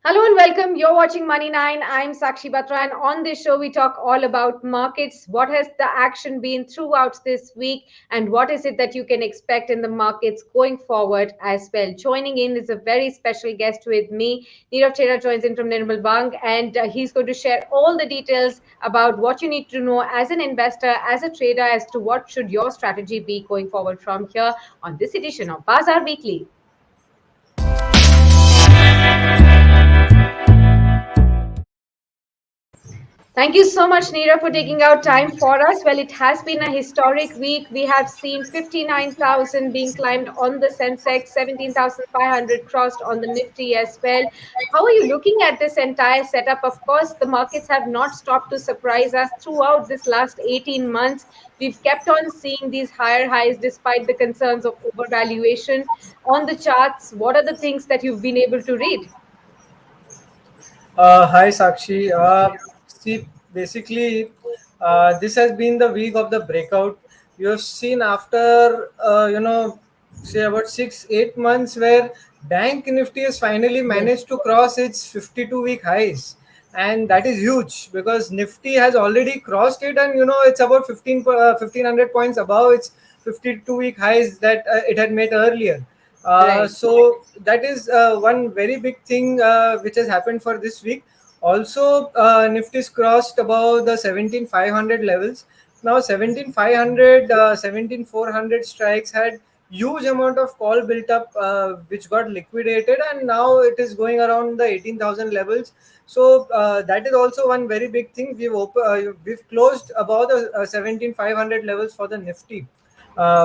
Hello and welcome. You're watching Money 9. I'm Sakshi Batra, and on this show, we talk all about markets. What has the action been throughout this week, and what is it that you can expect in the markets going forward as well? Joining in is a very special guest with me. Nirav Chera joins in from Nirmal Bang, and he's going to share all the details about what you need to know as an investor, as a trader, as to what should your strategy be going forward from here on this edition of Bazaar Weekly. Thank you so much, Neera, for taking out time for us. Well, it has been a historic week. We have seen 59,000 being climbed on the Sensex, 17,500 crossed on the Nifty as well. How are you looking at this entire setup? Of course, the markets have not stopped to surprise us throughout this last 18 months. We've kept on seeing these higher highs despite the concerns of overvaluation. On the charts, what are the things that you've been able to read? Hi Sakshi. See, basically, this has been the week of the breakout. You have seen after say about 6-8 months where Bank Nifty has finally Yes. managed to cross its 52-week highs, and that is huge because Nifty has already crossed it, and it's about 1,500 points above its 52-week highs that it had made earlier. Right. So that is one very big thing which has happened for this week. Also, Nifty's crossed above the 17,500 levels. Now 17,500, 17,400 strikes had huge amount of call built up which got liquidated, and now it is going around the 18,000 levels. So that is also one very big thing. We've closed above the 17,500 levels for the Nifty,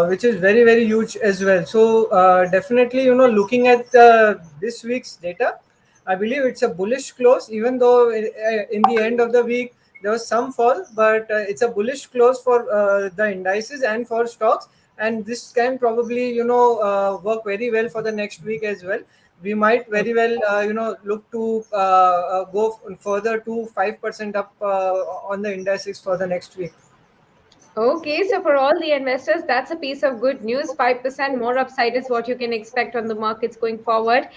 which is very very huge as well. So definitely, looking at this week's data, I believe it's a bullish close, even though in the end of the week there was some fall, but it's a bullish close for the indices and for stocks, and this can probably work very well for the next week as well. We might very well look to go further to 5% up on the indices for the next week. Okay, so for all the investors, that's a piece of good news. 5% more upside is what you can expect on the markets going forward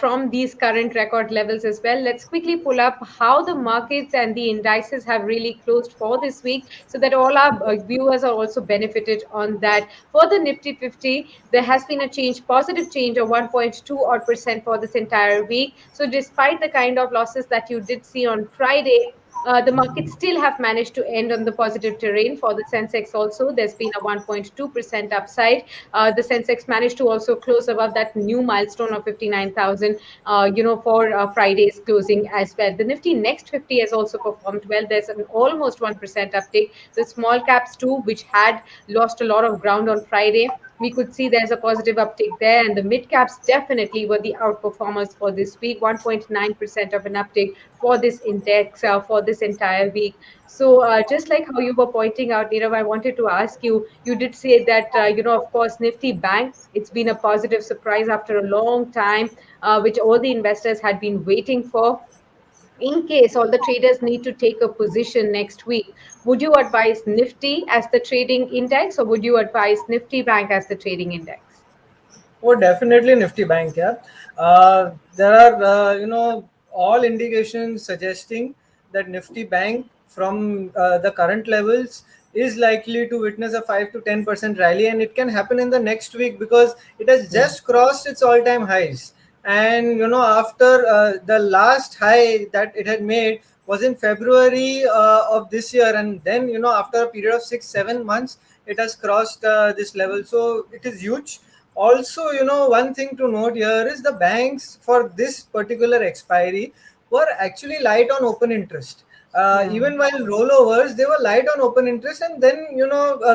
from these current record levels as well. Let's quickly pull up how the markets and the indices have really closed for this week so that all our viewers are also benefited on that. For the Nifty 50, there has been a change, positive change of 1.2 odd percent for this entire week. So despite the kind of losses that you did see on Friday, the markets still have managed to end on the positive terrain for the Sensex also. There's been a 1.2% upside. The Sensex managed to also close above that new milestone of 59,000, for Friday's closing as well. The Nifty Next 50 has also performed well. There's an almost 1% uptick. The small caps too, which had lost a lot of ground on Friday, we could see there's a positive uptick there, and the mid caps definitely were the outperformers for this week. 1.9% of an uptick for this index for this entire week. So, just like how you were pointing out, Nirav, I wanted to ask you. You did say that of course, Nifty Bank. It's been a positive surprise after a long time, which all the investors had been waiting for. In case all the traders need to take a position next week, would you advise Nifty as the trading index, or would you advise Nifty Bank as the trading index? Oh, definitely Nifty Bank. Yeah, there are all indications suggesting that Nifty Bank from the current levels is likely to witness a 5 to 10% rally, and it can happen in the next week because it has Yeah. just crossed its all-time highs. And after the last high that it had made was in February of this year, and then after a period of 6-7 months, it has crossed this level. So it is huge. Also, one thing to note here is the banks for this particular expiry were actually light on open interest. Yeah. Even while rollovers, they were light on open interest, and then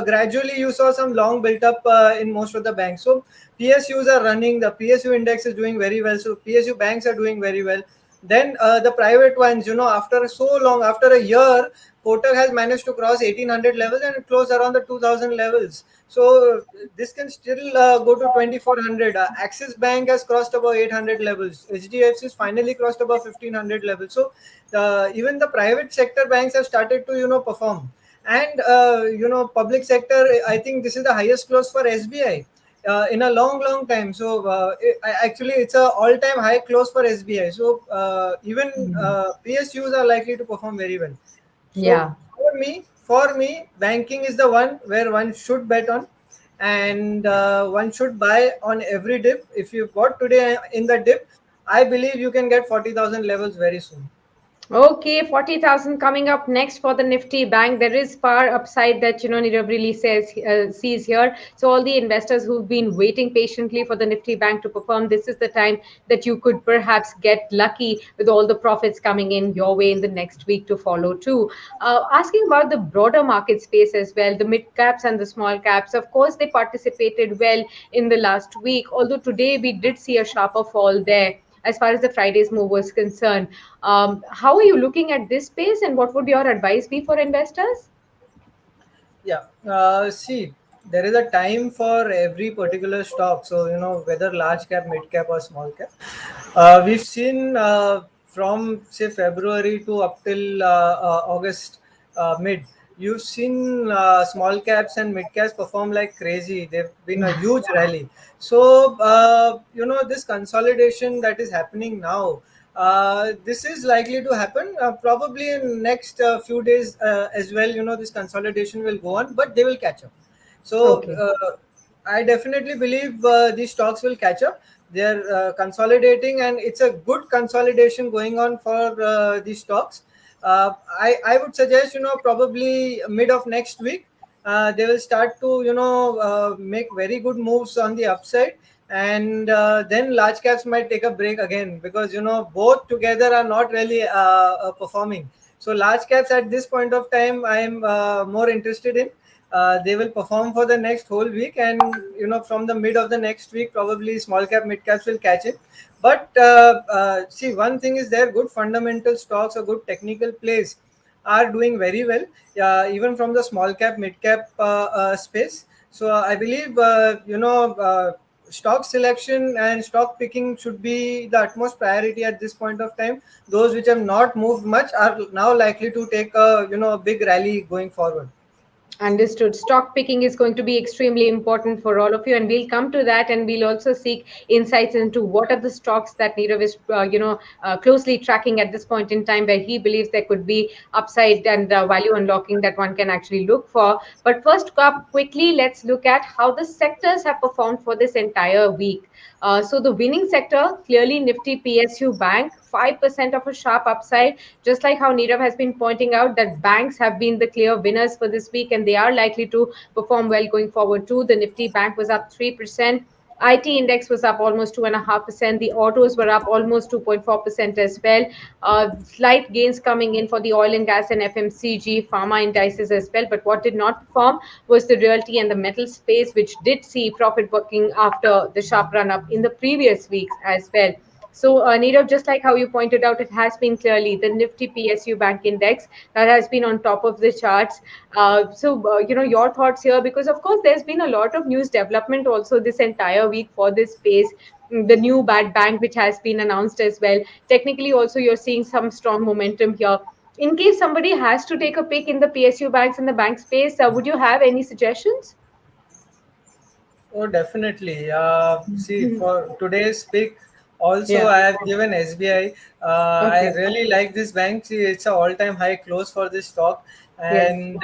gradually you saw some long built up in most of the banks. So PSUs are running, the PSU index is doing very well. So PSU banks are doing very well. Then the private ones, after so long, after a year, Kotak has managed to cross 1800 levels and it closed around the 2000 levels. So this can still go to 2400. Axis Bank has crossed above 800 levels. HDFC has finally crossed above 1500 levels. So even the private sector banks have started to perform. And public sector, I think this is the highest close for SBI. in a long time. So actually, it's a all-time high close for SBI. So even Mm. PSUs are likely to perform very well. So Yeah. for me, banking is the one where one should bet on, and one should buy on every dip. If you bought today in the dip, I believe you can get 40,000 levels very soon. Okay, 40,000 coming up next for the Nifty Bank. There is far upside that, Nirav really sees here. So all the investors who've been waiting patiently for the Nifty Bank to perform, this is the time that you could perhaps get lucky with all the profits coming in your way in the next week to follow too. Asking about the broader market space as well, the mid caps and the small caps, of course, they participated well in the last week, although today we did see a sharper fall there as far as the Friday's move was concerned. How are you looking at this space, and what would your advice be for investors? Yeah. See, there is a time for every particular stock. So, whether large cap, mid cap, or small cap. We've seen from, say, February to up till August mid, you've seen small caps and mid caps perform like crazy. They've been a Yeah. huge rally. So, this consolidation that is happening now, this is likely to happen probably in next few days as well. This consolidation will go on, but they will catch up. So Okay. I definitely believe these stocks will catch up. They're consolidating, and it's a good consolidation going on for these stocks. I would suggest, probably mid of next week, they will start to, make very good moves on the upside, and then large caps might take a break again, because both together are not really performing. So large caps at this point of time, I am more interested in. They will perform for the next whole week, and from the mid of the next week, probably small cap, mid caps will catch it. But see, one thing is there: good fundamental stocks or good technical plays are doing very well, even from the small cap, mid cap space. So I believe stock selection and stock picking should be the utmost priority at this point of time. Those which have not moved much are now likely to take a big rally going forward. Understood. Stock picking is going to be extremely important for all of you, and we'll come to that, and we'll also seek insights into what are the stocks that Nirav is, closely tracking at this point in time, where he believes there could be upside and value unlocking that one can actually look for. But first, up quickly, let's look at how the sectors have performed for this entire week. So the winning sector, clearly Nifty PSU Bank, 5% of a sharp upside, just like how Nirav has been pointing out that banks have been the clear winners for this week and they are likely to perform well going forward too. The Nifty Bank was up 3%. IT index was up almost 2.5%. The autos were up almost 2.4% as well. Slight gains coming in for the oil and gas and FMCG pharma indices as well. But what did not perform was the realty and the metal space, which did see profit booking after the sharp run up in the previous weeks as well. So, Nirav, just like how you pointed out, it has been clearly the Nifty PSU Bank Index that has been on top of the charts. Your thoughts here, because of course, there's been a lot of news development also this entire week for this space. The new bad bank, which has been announced as well. Technically, also, you're seeing some strong momentum here. In case somebody has to take a pick in the PSU banks and the bank space, would you have any suggestions? Oh, definitely. See, Mhm. for today's pick, also Yeah. I have given SBI. I Okay. really like this bank. See, it's a all-time high close for this stock, Yes. and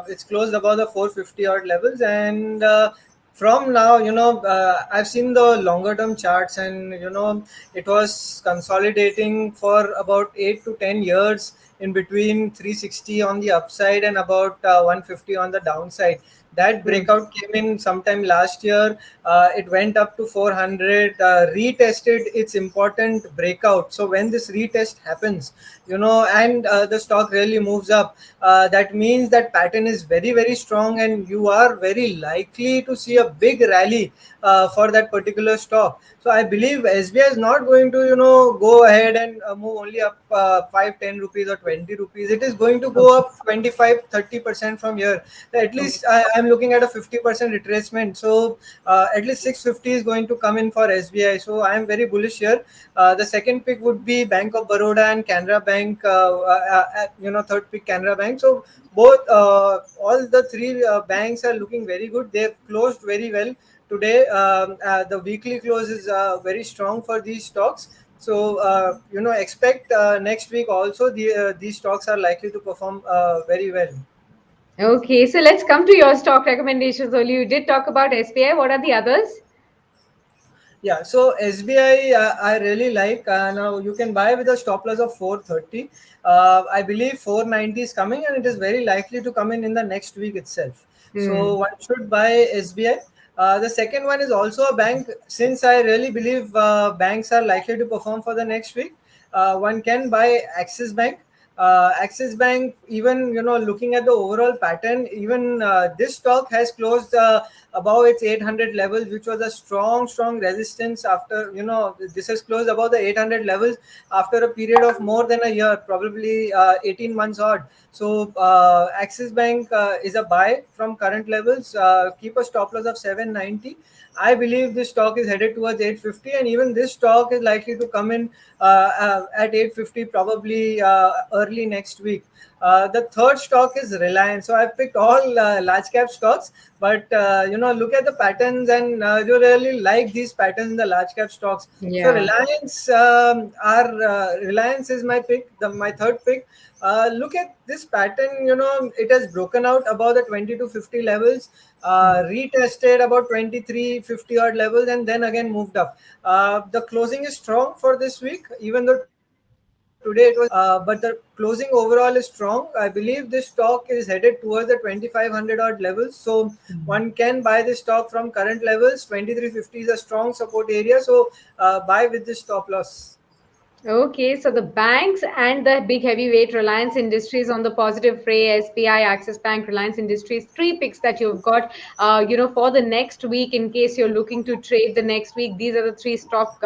it's closed above the 450 odd levels. And from now, I've seen the longer-term charts, and it was consolidating for about 8 to 10 years in between 360 on the upside and about 150 on the downside. That Hmm. breakout came in sometime last year. It went up to 400, retested its important breakout. So when this retest happens, and the stock really moves up, that means that pattern is very, very strong, and you are very likely to see a big rally for that particular stock. So I believe SBI is not going to, go ahead and move only up 5, 10 rupees or 20 rupees. It is going to go Okay. up 25, 30% from here. At Okay. least I'm looking at a 50% retracement. So at least 650 is going to come in for SBI. So I am very bullish here. The second pick would be Bank of Baroda and Canara Bank. Third pick Canara Bank. So both all the three banks are looking very good. They've closed very well. today the weekly close is very strong for these stocks. So expect next week also these stocks are likely to perform very well. Okay, so let's come to your stock recommendations. Only you did talk about SBI. What are the others? Yeah, so SBI, I really like. Now you can buy with a stop loss of 430. I believe 490 is coming, and it is very likely to come in the next week itself. So Hmm. one should buy SBI. The second one is also a bank. Since I really believe banks are likely to perform for the next week, one can buy Axis Bank. Axis Bank, even looking at the overall pattern, even this stock has closed above its 800 levels, which was a strong resistance. After this has closed above the 800 levels after a period of more than a year, probably 18 months odd. So Axis Bank is a buy from current levels. Keep a stop loss of 790. I believe this stock is headed towards 850, and even this stock is likely to come in at 850 probably early next week. The third stock is Reliance. So I've picked all large cap stocks, but look at the patterns, and you really like these patterns in the large cap stocks. So Yeah. Reliance is my pick, my third pick. Look at this pattern. It has broken out above the 20 to 50 levels, retested about 2350 odd levels, and then again moved up. The closing is strong for this week, even though today it was but the closing overall is strong. I believe this stock is headed towards the 2500 odd levels. So one can buy this stock from current levels. 2350 is a strong support area. So buy with this stop loss. Okay, so the banks and the big heavyweight Reliance Industries on the positive fray, SBI, Axis Bank, Reliance Industries, three picks that you've got, for the next week in case you're looking to trade the next week. These are the three stock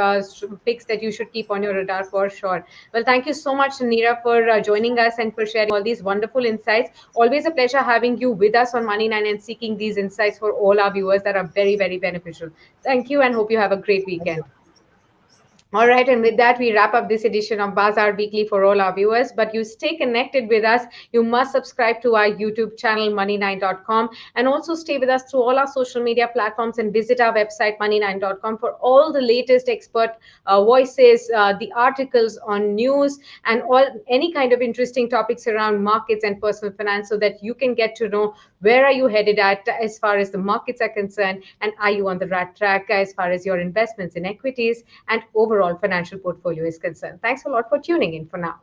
picks that you should keep on your radar for sure. Well, thank you so much, Neera, for joining us and for sharing all these wonderful insights. Always a pleasure having you with us on Money Nine and seeking these insights for all our viewers that are very, very beneficial. Thank you and hope you have a great Thank you. weekend. All right, and with that, we wrap up this edition of Bazaar Weekly for all our viewers. But you stay connected with us. You must subscribe to our YouTube channel, money9.com, and also stay with us through all our social media platforms and visit our website, money9.com, for all the latest expert voices, the articles on news, and all any kind of interesting topics around markets and personal finance so that you can get to know where are you headed at as far as the markets are concerned, and are you on the right track as far as your investments in equities and overall financial portfolio is concerned. Thanks a lot for tuning in for now.